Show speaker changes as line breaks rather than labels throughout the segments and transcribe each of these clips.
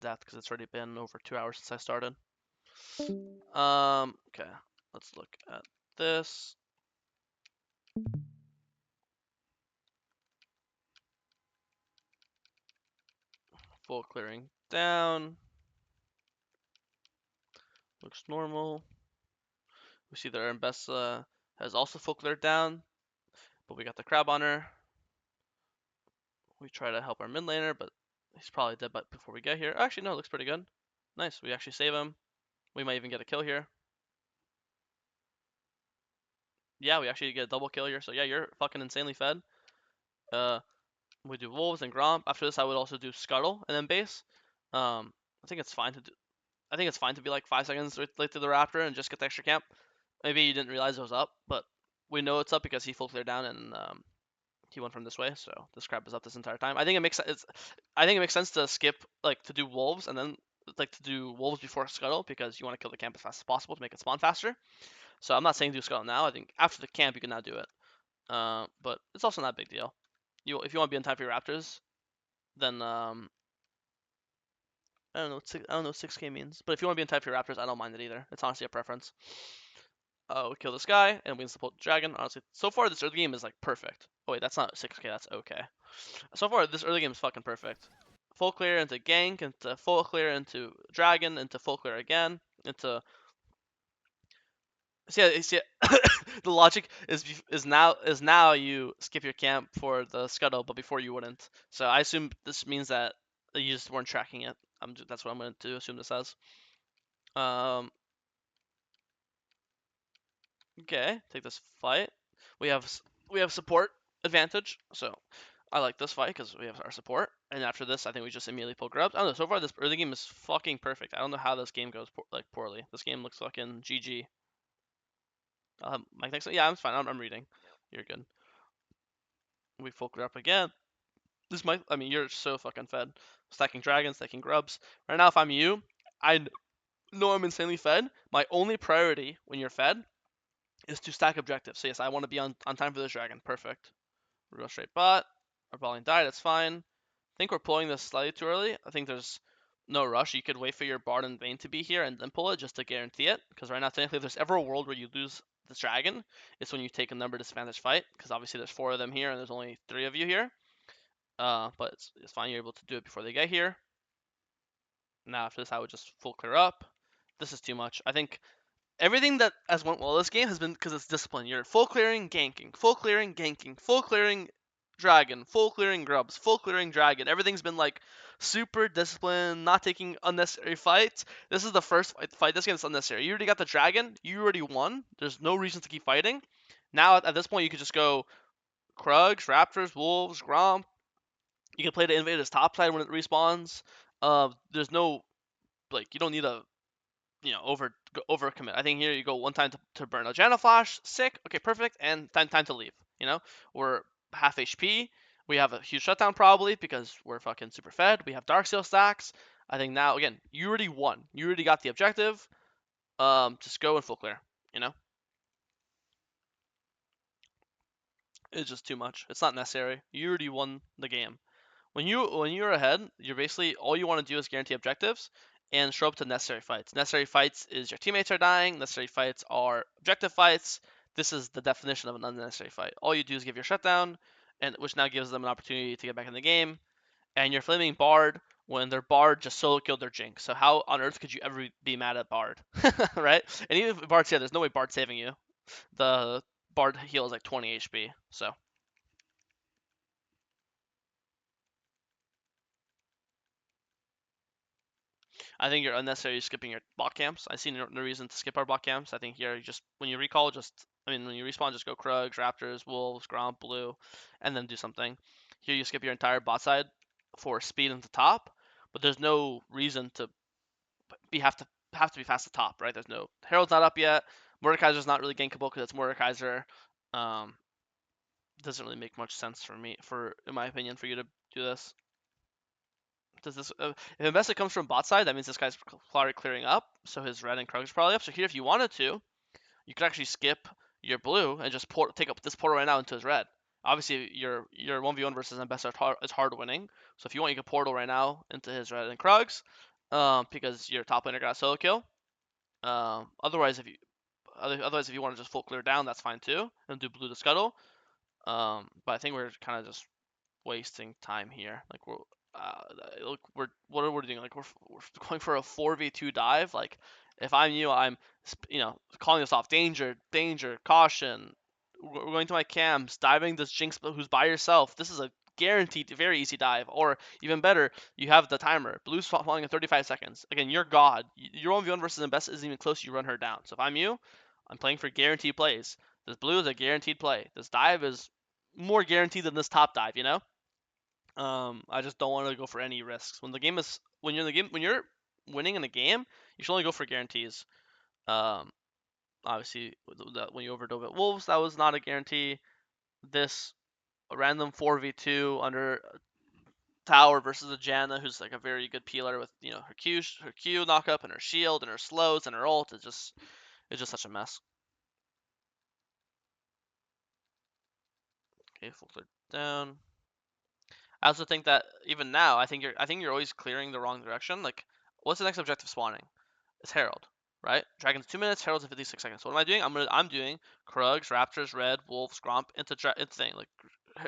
that because it's already been over 2 hours since I started. Okay, let's look at this. Full clearing down. Looks normal. We see that our ambessa has also full cleared down, but we got the crab on her. We try to help our mid laner, but he's probably dead before we get here. Actually, no, it looks pretty good. Nice, we actually save him. We might even get a kill here. Yeah, we actually get a double kill here. So yeah, you're fucking insanely fed. We do wolves and gromp. After this, I would also do scuttle and then base. I think it's fine to do. I think it's fine to be like 5 seconds late to the raptor and just get the extra camp. Maybe you didn't realize it was up, but we know it's up because he full cleared down and he went from this way. So this crab is up this entire time. I think it makes sense to skip like to do wolves and then like to do wolves before scuttle because you want to kill the camp as fast as possible to make it spawn faster. So I'm not saying do scuttle now. I think after the camp you can now do it. But it's also not a big deal. If you want to be in time for your raptors, then I don't know what I don't know what 6K means. But if you want to be in time for your raptors, I don't mind it either. It's honestly a preference. We kill this guy and we support the dragon. Honestly, so far this early game is like perfect. Oh wait, that's not 6K. That's okay. So far this early game is fucking perfect. Full clear into gank, into full clear into dragon, into full clear again, into see the logic is now you skip your camp for the scuttle, but before you wouldn't. So I assume this means that you just weren't tracking it. That's what I'm going to assume this says. Okay, take this fight. We have support advantage, so I like this fight because we have our support. And after this, I think we just immediately pull grubs. I don't know. So far, this early game is fucking perfect. I don't know how this game goes poorly. This game looks fucking GG. Mike, next. Yeah, I'm fine. I'm reading. You're good. We full grub again. This might. I mean, you're so fucking fed. Stacking dragons, stacking grubs. Right now, if I'm you, I know I'm insanely fed. My only priority when you're fed is to stack objectives. So yes, I want to be on time for this dragon. Perfect. We're going straight bot. Our bot lane died. That's fine. I think we're pulling this slightly too early. I think there's no rush. You could wait for your Bard and Vayne to be here and then pull it just to guarantee it. Because right now, technically, if there's ever a world where you lose this dragon, it's when you take a number disadvantage fight. Because obviously there's 4 of them here and there's only 3 of you here. But it's fine. You're able to do it before they get here. Now after this, I would just full clear up. This is too much. I think everything that has went well this game has been because it's discipline. You're full clearing, ganking, full clearing, ganking, full clearing, dragon, full clearing grubs, full clearing dragon. Everything's been like super disciplined, not taking unnecessary fights. This is the first fight this game that's unnecessary. You already got the dragon, you already won. There's no reason to keep fighting. Now at this point you could just go Krugs, Raptors, Wolves, Gromp. You can play the Invader's top side when it respawns. There's no like you don't need a overcommit. I think here you go one time to burn a Janna Flash, sick, okay, perfect, and time to leave. We're half HP. We have a huge shutdown probably because we're fucking super fed. We have Darkseal stacks. I think now again, you already won. You already got the objective. Just go and full clear. You know, it's just too much. It's not necessary. You already won the game. When you're ahead, you're basically all you want to do is guarantee objectives and show up to necessary fights. Necessary fights is your teammates are dying. Necessary fights are objective fights. This is the definition of an unnecessary fight. All you do is give your shutdown, and which now gives them an opportunity to get back in the game. And you're flaming Bard when their Bard just solo killed their Jinx. So how on earth could you ever be mad at Bard, right? And even if Bard's here, there's no way Bard's saving you. The Bard heal is like 20 HP. So I think you're unnecessarily skipping your bot camps. I see no reason to skip our bot camps. I think here you just when you recall, when you respawn, just go Krugs, Raptors, Wolves, Gromp, Blue, and then do something. Here you skip your entire bot side for speed into top, but there's no reason to have to be fast to top, right? There's no Herald's not up yet. Mordekaiser's not really gankable because it's Mordekaiser. Um, doesn't really make much sense in my opinion, for you to do this. Does this if Ambessa comes from bot side, that means this guy's already clearing up, so his red and Krug is probably up. So here, if you wanted to, you could actually skip your blue and just take up this portal right now into his red. Obviously, your 1v1 versus Ambessa is hard winning. So if you want, you can portal right now into his red and Krugs, because your top laner got a solo kill. Otherwise, if you want to just full clear down, that's fine too, and do blue to scuttle. But I think we're kind of just wasting time here. Like uh, look, what are we doing? Like we're going for a 4v2 dive. Like if I'm you, I'm calling this off. Danger, danger, caution. We're going to my camps, diving this Jinx who's by yourself. This is a guaranteed very easy dive. Or even better, you have the timer. Blue's falling in 35 seconds. Again, you're God. Your 1v1 versus ambessa isn't even close. You run her down. So if I'm you, I'm playing for guaranteed plays. This blue is a guaranteed play. This dive is more guaranteed than this top dive, you know? I just don't want to go for any risks. When you're in the game, when you're winning in the game, you should only go for guarantees. Um, Obviously, when you overdove at Wolves, that was not a guarantee. This random 4v2 under tower versus a Janna, who's like a very good peeler with her Q knockup and her shield and her slows and her ult. It's just such a mess. Okay, full clear down. I also think that even now, I think you're always clearing the wrong direction. Like, what's the next objective spawning? It's Herald, right? Dragon's 2 minutes, Herald's in 56 seconds. What am I doing? I'm doing Krugs, Raptors, Red, Wolves, Gromp into thing. Like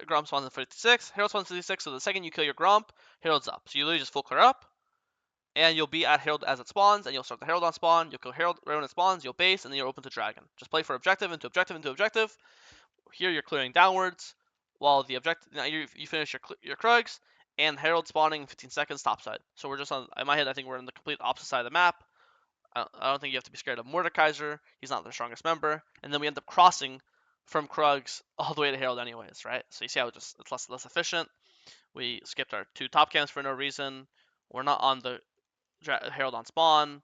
Gromp spawns in 56, Herald spawns in 56. So the second you kill your Gromp, Herald's up. So you literally just full clear up, and you'll be at Herald as it spawns, and you'll start the Herald on spawn. You'll kill Herald right when it spawns. You'll base, and then you're open to Dragon. Just play for objective into objective into objective. Here you're clearing downwards, while the objective now you finish your Krugs and Herald spawning in 15 seconds topside. So we're just on in my head. I think we're on the complete opposite side of the map. I don't think you have to be scared of Mordekaiser. He's not their strongest member. And then we end up crossing from Krugs all the way to Herald anyways, right? So you see how it's less efficient. We skipped our 2 top camps for no reason. We're not on the Herald on spawn.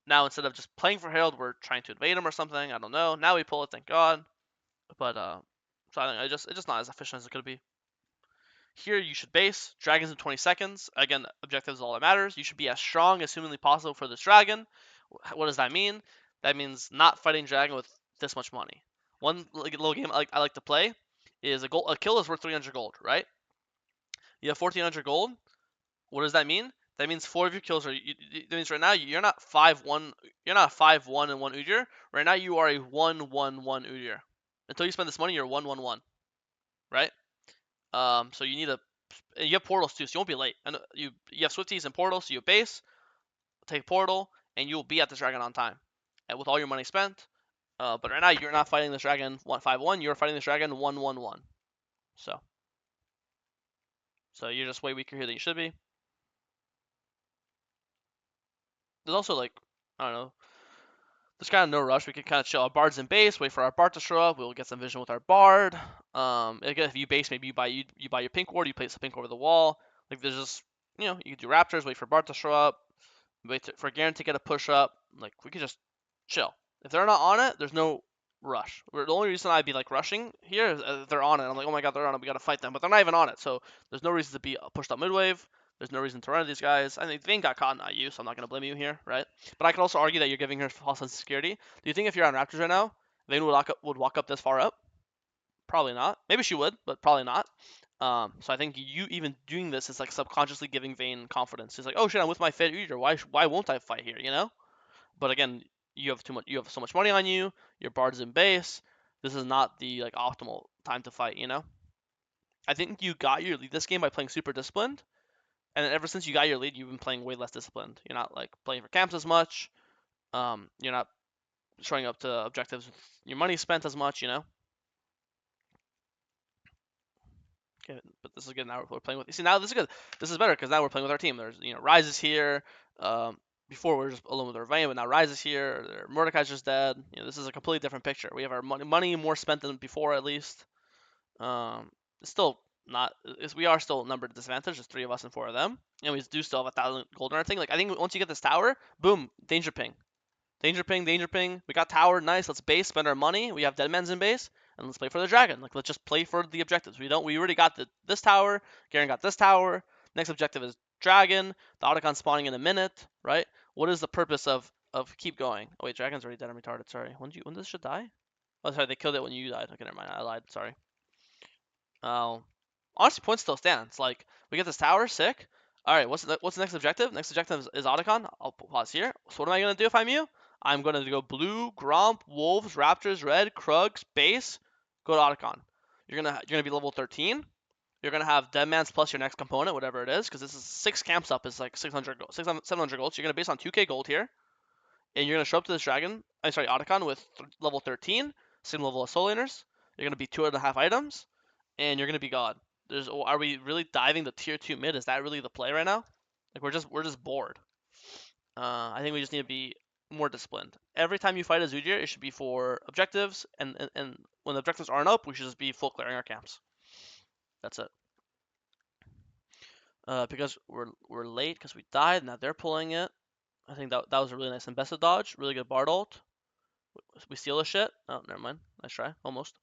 Now instead of just playing for Herald, we're trying to invade him or something. I don't know. Now we pull it, thank God. But so I think it's just not as efficient as it could be. Here you should base. Dragons in 20 seconds. Again, objectives is all that matters. You should be as strong as humanly possible for this dragon. What does that mean? That means not fighting dragon with this much money. One little game I like to play is a kill is worth 300 gold, right? You have 1400 gold. What does that mean? That means 4 of your kills are. That means right now you're not 5-1. You're not 5-1 and 1 udyr. Right now you are a 1-1-1 udyr. Until you spend this money, you're 1-1-1, right? So you have portals too, so you won't be late. And you have Swifties and portals, so you base, take portal, and you will be at this dragon on time, and with all your money spent. But right now you're not fighting this dragon 1-5-1. You're fighting this dragon 1-1-1. So you're just way weaker here than you should be. There's also like I don't know. There's kind of no rush. We can kind of chill. Our bard's in base, wait for our bard to show up. We'll get some vision with our bard. Again, if you base, maybe you buy your pink ward. You place the pink over the wall. Like there's just you can do raptors, wait for bard to show up, for Garen to get a push up. Like we could just chill. If they're not on it, there's no rush. The only reason I'd be like rushing here is if they're on it. I'm like, oh my god, they're on it. We gotta fight them, but they're not even on it. So there's no reason to be pushed up mid wave. There's no reason to run at these guys. I think Vayne got caught, not you, so I'm not gonna blame you here, right? But I could also argue that you're giving her false sense of security. Do you think if you're on Raptors right now, Vayne would walk up this far up? Probably not. Maybe she would, but probably not. So I think you even doing this is like subconsciously giving Vayne confidence. He's like, oh shit, I'm with my Fed Eater. Why won't I fight here? You know? But again, you have too much. You have so much money on you. Your bard's in base. This is not the like optimal time to fight. You know. I think you got your lead this game by playing super disciplined, and ever since you got your lead, you've been playing way less disciplined. You're not like playing for camps as much. You're not showing up to objectives with your money spent as much. You know. Okay, but this is good. Now we're playing with. You see, now this is good. This is better because now we're playing with our team. There's Rise is here. Before we are just alone with our Vayne, but now Rise is here. Mordekaiser's dead. This is a completely different picture. We have our money more spent than before at least. It's still not. We are still numbered disadvantage. There's 3 of us and 4 of them, and we do still have 1,000 gold in our thing. Like I think once you get this tower, boom, danger ping. Danger ping, danger ping. We got tower, nice. Let's base, spend our money. We have dead men's in base, and let's play for the dragon. Like let's just play for the objectives. We already got this tower. Garen got this tower. Next objective is dragon. The Otacon spawning in a minute, right? What is the purpose of keep going? Oh wait, dragon's already dead and retarded. Sorry. When did this shit die? Oh sorry, they killed it when you died. Okay, never mind. I lied. Sorry. Honestly, point still stands. Like we get this tower, sick. All right, what's the next objective? Next objective is Otacon. I'll pause here. So what am I gonna do if I'm you? I'm gonna go blue, Gromp, Wolves, Raptors, Red, Krugs, base. Go to Otacon. You're gonna be level 13. You're gonna have Deadman's plus your next component, whatever it is, because this is 6 camps up is like 600 gold, 600, 700 gold. So you're gonna base on 2k gold here, and you're gonna show up to this dragon. I'm sorry, Otacon with level 13, same level as Soul Laners. You're gonna be 2.5 items, and you're gonna be God. Are we really diving the tier 2 mid? Is that really the play right now? Like we're just bored. I think we just need to be more disciplined. Every time you fight a udyr, it should be for objectives, and when the objectives aren't up, we should just be full clearing our camps. That's it. Because we're late because we died. Now they're pulling it. I think that was a really nice ambessa dodge. Really good Bard ult. We steal the shit. Oh, never mind. Nice try. Almost.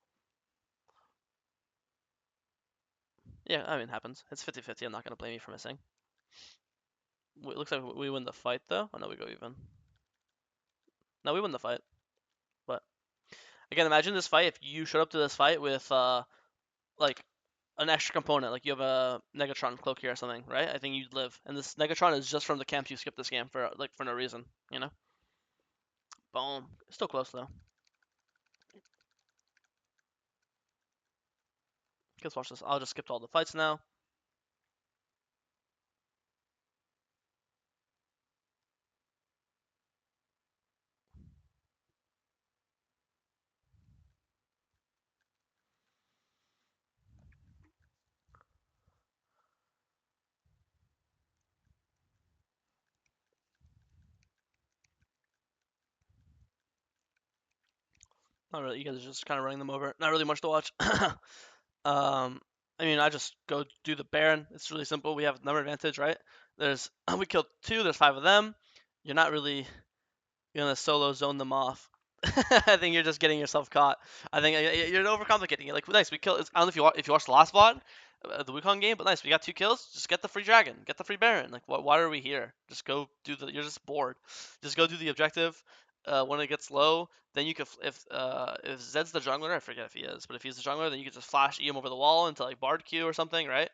Yeah, I mean, it happens. It's 50-50. I'm not gonna blame you for missing. It looks like we win the fight though. Oh no, we go even. No, we win the fight. But again, imagine this fight if you showed up to this fight with like an extra component, like you have a Negatron cloak here or something, right? I think you'd live. And this Negatron is just from the camps you skipped this game for no reason, you know? Boom. Still close though. Let's watch this. I'll just skip all the fights now. Not really. You guys are just kind of running them over. Not really much to watch. I mean, I just go do the Baron. It's really simple. We have number advantage, right? There's we killed 2. There's 5 of them. You're not really gonna solo zone them off. I think you're just getting yourself caught. I think you're overcomplicating it. Like, nice, we killed. I don't know if you watched the last VOD, the Wukong game, but nice, we got 2 kills. Just get the free dragon, get the free Baron. Like, why are we here? Just go do the. You're just bored. Just go do the objective. When it gets low, then you could if Zed's the jungler, I forget if he is, but if he's the jungler, then you could just flash him over the wall into like Bard Q or something, right?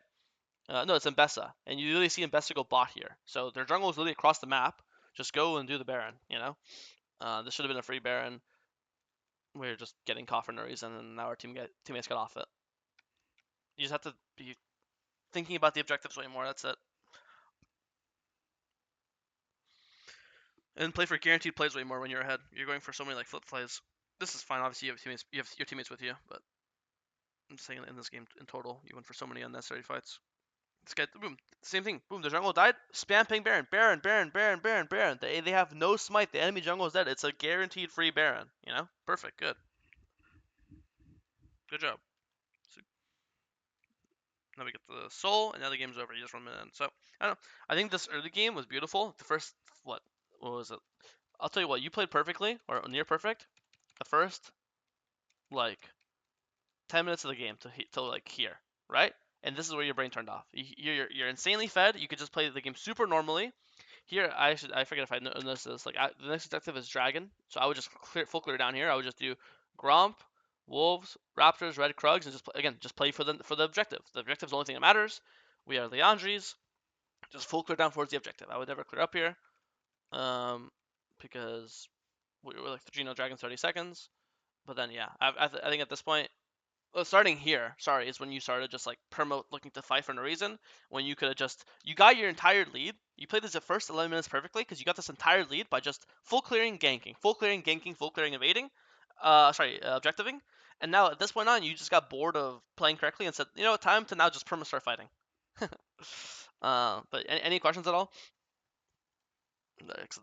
No, it's ambessa, and you literally see ambessa go bot here. So their jungle is literally across the map. Just go and do the Baron, you know. This should have been a free Baron. We're just getting caught for no reason, and now our teammates got off it. You just have to be thinking about the objectives way more. That's it. And play for guaranteed plays way more when you're ahead. You're going for so many like flip plays. This is fine. Obviously, you have teammates. You have your teammates with you, but I'm just saying in this game in total, you went for so many unnecessary fights. This guy, boom, same thing. Boom, the jungle died. Spam ping Baron, Baron, Baron, Baron, Baron, Baron. They have no smite. The enemy jungle is dead. It's a guaranteed free Baron. You know, perfect, good job. Now we get the soul, and now the game's over. You just run in. So I don't know. I think this early game was beautiful. The first what was it? I'll tell you what. You played perfectly or near perfect. The first like 10 minutes of the game to like here, right? And this is where your brain turned off. You're insanely fed. You could just play the game super normally. Here, I forget if I noticed this. Like the next objective is dragon, so I would just full clear down here. I would just do Gromp, Wolves, Raptors, Red Krugs, and just play for the objective. The objective is the only thing that matters. We are Leandries. Just full clear down towards the objective. I would never clear up here, because we were like the Geno Dragon 30 seconds. But then yeah, I think at this point, well, starting here, sorry, is when you started just like perma looking to fight for no reason. When you could have you got your entire lead. You played this the first 11 minutes perfectly because you got this entire lead by just full clearing, ganking, full clearing, ganking, full clearing, evading. Objectiving. And now at this point on, you just got bored of playing correctly and said, you know, time to now just perma start fighting. But any questions at all? That's